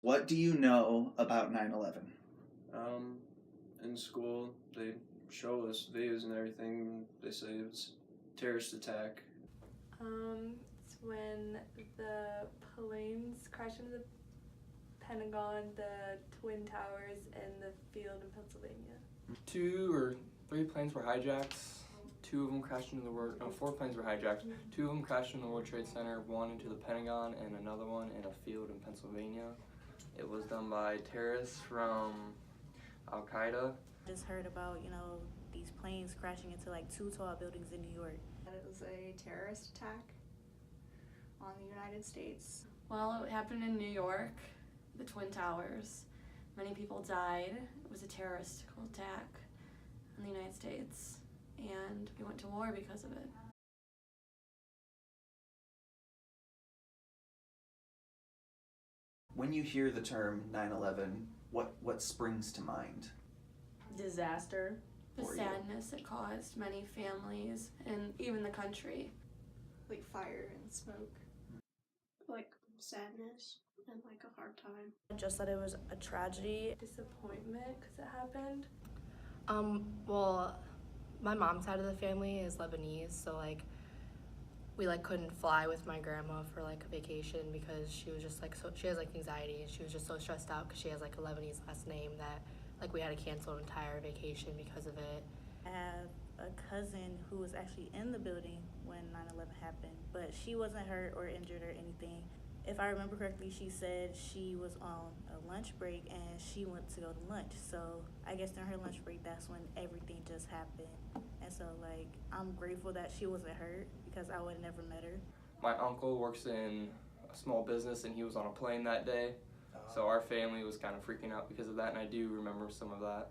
What do you know about 9/11? In school, they show us videos and everything. They say it's a terrorist attack. It's when the planes crashed into the Pentagon, the Twin Towers, and the field in Pennsylvania. 2 or 3 planes were hijacked. 2 of them crashed into the world. No, 4 planes were hijacked. 2 of them crashed into the World Trade Center. 1 into the Pentagon, and another one in a field in Pennsylvania. It was done by terrorists from Al Qaeda. Just heard about, these planes crashing into like 2 tall buildings in New York. It was a terrorist attack on the United States. Well, it happened in New York, the Twin Towers. Many people died. It was a terroristical attack on the United States, and we went to war because of it. When you hear the term 9/11, what springs to mind? Disaster. The sadness it caused many families and even the country. Like fire and smoke. Like sadness and like a hard time. Just that it was a tragedy. Disappointment because it happened. Well, my mom's side of the family is Lebanese, so we couldn't fly with my grandma for a vacation because she was just she has anxiety, and she was just so stressed out because she has a Lebanese last name that we had to cancel an entire vacation because of it. I have a cousin who was actually in the building when 9/11 happened, but she wasn't hurt or injured or anything. If I remember correctly, she said she was on a lunch break and she went to go to lunch. So I guess during her lunch break, that's when everything just happened. And so I'm grateful that she wasn't hurt because I would have never met her. My uncle works in a small business, and he was on a plane that day. So our family was kind of freaking out because of that, and I do remember some of that.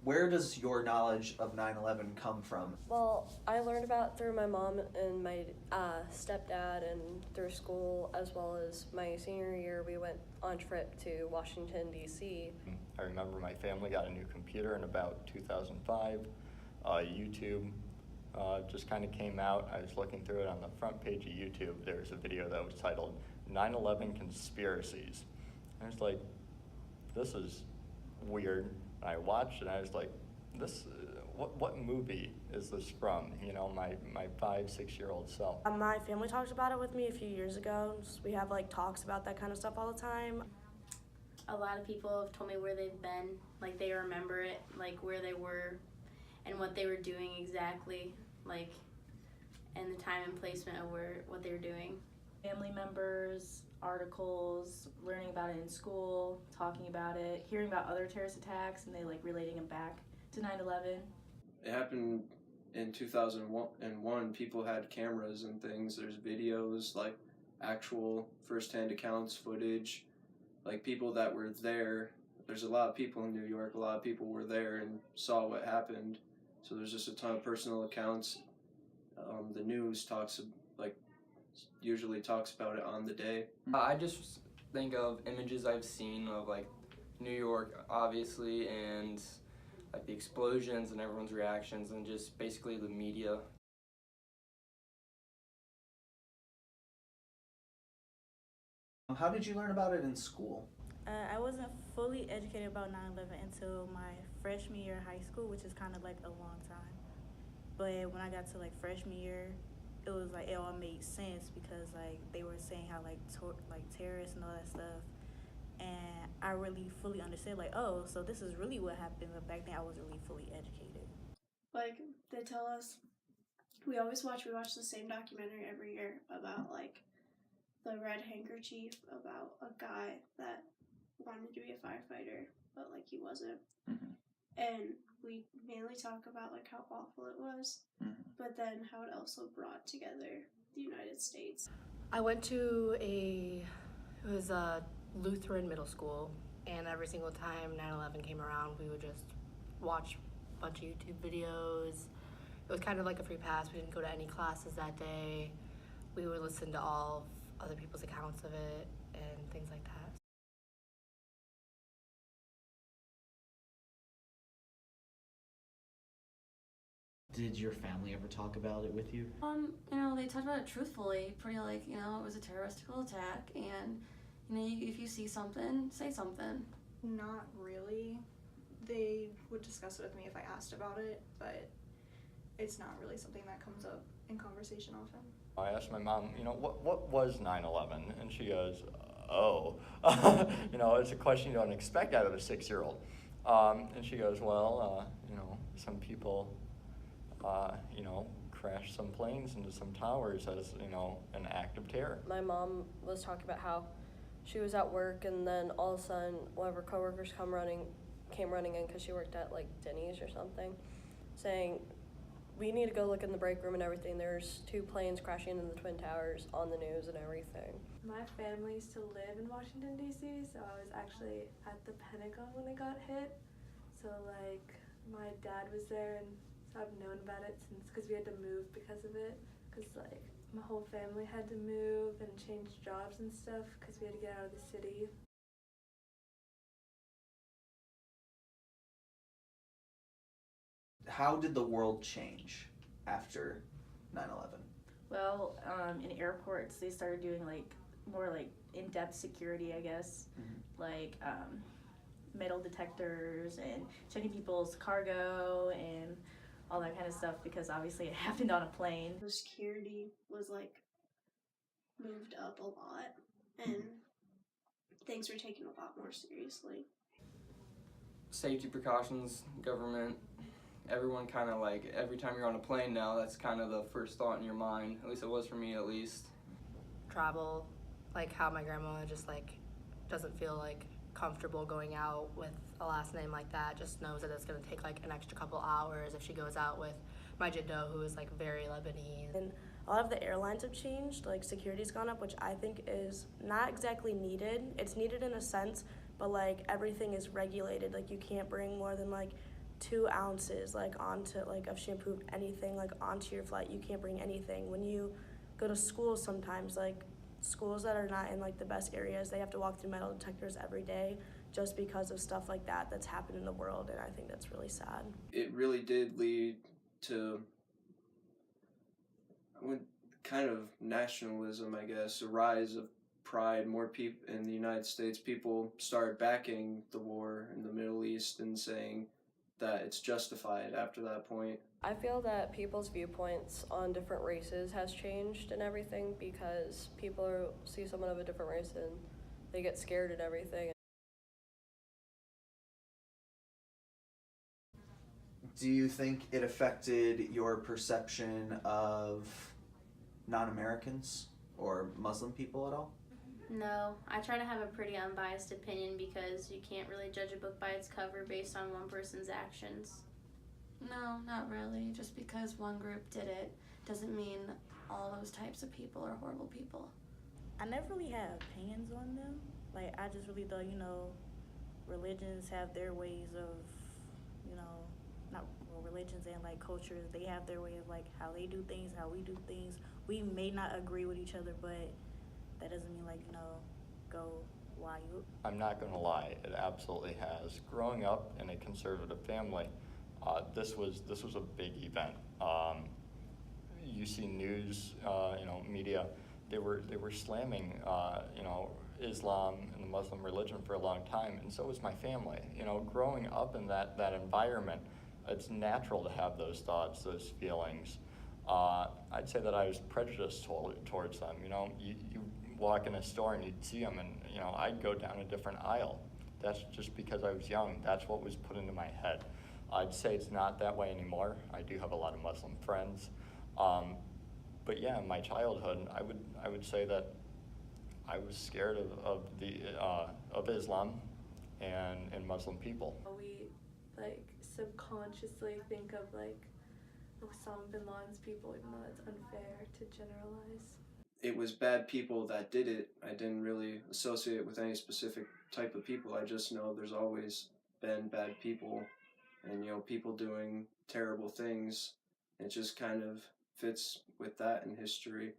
Where does your knowledge of 9/11 come from? Well, I learned about it through my mom and my stepdad and through school, as well as my senior year we went on trip to Washington, D.C. I remember my family got a new computer in about 2005. YouTube just kind of came out. I was looking through it. On the front page of YouTube, there's a video that was titled 9/11 Conspiracies. And I was like, this is weird. And I watched it, and I was like, what movie is this from? My 5-6-year-old self. My family talked about it with me a few years ago. We have talks about that kind of stuff all the time. A lot of people have told me where they've been, they remember it, where they were and what they were doing exactly, and the time and placement of what they were doing. Family members, articles, learning about it in school, talking about it, hearing about other terrorist attacks, and they relating them back to 9/11. It happened in 2001. People had cameras and things. There's videos, actual first-hand accounts, footage, people that were there. There's a lot of people in New York. A lot of people were there and saw what happened. So there's just a ton of personal accounts. The news usually talks about it on the day. I just think of images I've seen of New York, obviously, and the explosions and everyone's reactions, and just basically the media. How did you learn about it in school? I wasn't fully educated about 9/11 until my freshman year of high school, which is kind of a long time. But when I got to freshman year, it was it all made sense because they were saying how terrorists and all that stuff, and I really fully understood oh, so this is really what happened. But back then I wasn't really fully educated. They tell us we watch the same documentary every year about the red handkerchief, about a guy that wanted to be a firefighter but he wasn't. Mm-hmm. And we mainly talk about how awful it was, but then how it also brought together the United States. I went to it was a Lutheran middle school, and every single time 9/11 came around, we would just watch a bunch of YouTube videos. It was kind of a free pass. We didn't go to any classes that day. We would listen to all of other people's accounts of it and things like that. Did your family ever talk about it with you? You know, they talked about it truthfully, pretty like, you know, it was a terroristical attack, and, you know, if you see something, say something. Not really. They would discuss it with me if I asked about it, but it's not really something that comes up in conversation often. I asked my mom, you know, what was 9/11? And she goes, oh. You know, it's a question you don't expect out of a 6-year-old. And she goes, well, you know, some people, you know, crashed some planes into some towers as, you know, an act of terror. My mom was talking about how she was at work, and then all of a sudden one of her coworkers came running in because she worked at like Denny's or something, saying, we need to go look in the break room and everything. There's 2 planes crashing into the Twin Towers on the news and everything. My family used to live in Washington, D.C., so I was actually at the Pentagon when it got hit. So, like, my dad was there, and so I've known about it since, because we had to move because of it. Because, like, my whole family had to move and change jobs and stuff because we had to get out of the city. How did the world change after 9/11? Well, in airports, they started doing like more like in-depth security, I guess, like metal detectors and checking people's cargo and all that kind of stuff, because obviously it happened on a plane. The security was like moved up a lot, and things were taken a lot more seriously. Safety precautions, government, everyone kind of like, every time you're on a plane now, that's kind of the first thought in your mind. At least it was for me, at least. Travel, like how my grandma just like doesn't feel like comfortable going out with a last name like that, just knows that it's going to take like an extra couple hours if she goes out with my jiddo, who is like very Lebanese. And a lot of the airlines have changed, like security's gone up, which I think is not exactly needed. It's needed in a sense, but like everything is regulated. Like you can't bring more than like 2 ounces like onto like of shampoo, anything like onto your flight. You can't bring anything. When you go to school, sometimes like schools that are not in like the best areas, they have to walk through metal detectors every day just because of stuff like that that's happened in the world, and I think that's really sad. It really did lead to kind of nationalism, I guess, a rise of pride. More people in the United States, people started backing the war in the Middle East and saying that it's justified after that point. I feel that people's viewpoints on different races has changed and everything, because people see someone of a different race and they get scared and everything. Do you think it affected your perception of non-Americans or Muslim people at all? No, I try to have a pretty unbiased opinion because you can't really judge a book by its cover based on one person's actions. No, not really. Just because one group did it doesn't mean all those types of people are horrible people. I never really had opinions on them. Like, I just really thought, you know, religions have their ways of, you know, not well, religions and like cultures, they have their way of like how they do things, how we do things. We may not agree with each other, but that doesn't mean like, you know, go why you. I'm not going to lie, it absolutely has. Growing up in a conservative family, this was a big event. You see news, you know, media. They were slamming, you know, Islam and the Muslim religion for a long time, and so was my family. You know, growing up in that environment, it's natural to have those thoughts, those feelings. I'd say that I was prejudiced towards them. You know, you walk in a store and you'd see them, and you know, I'd go down a different aisle. That's just because I was young. That's what was put into my head. I'd say it's not that way anymore. I do have a lot of Muslim friends. But yeah, in my childhood, I would say that I was scared of Islam and Muslim people. We like subconsciously think of like Osama bin Laden's people, even though it's unfair to generalize. It was bad people that did it. I didn't really associate it with any specific type of people. I just know there's always been bad people, and you know, people doing terrible things. It just kind of fits with that in history.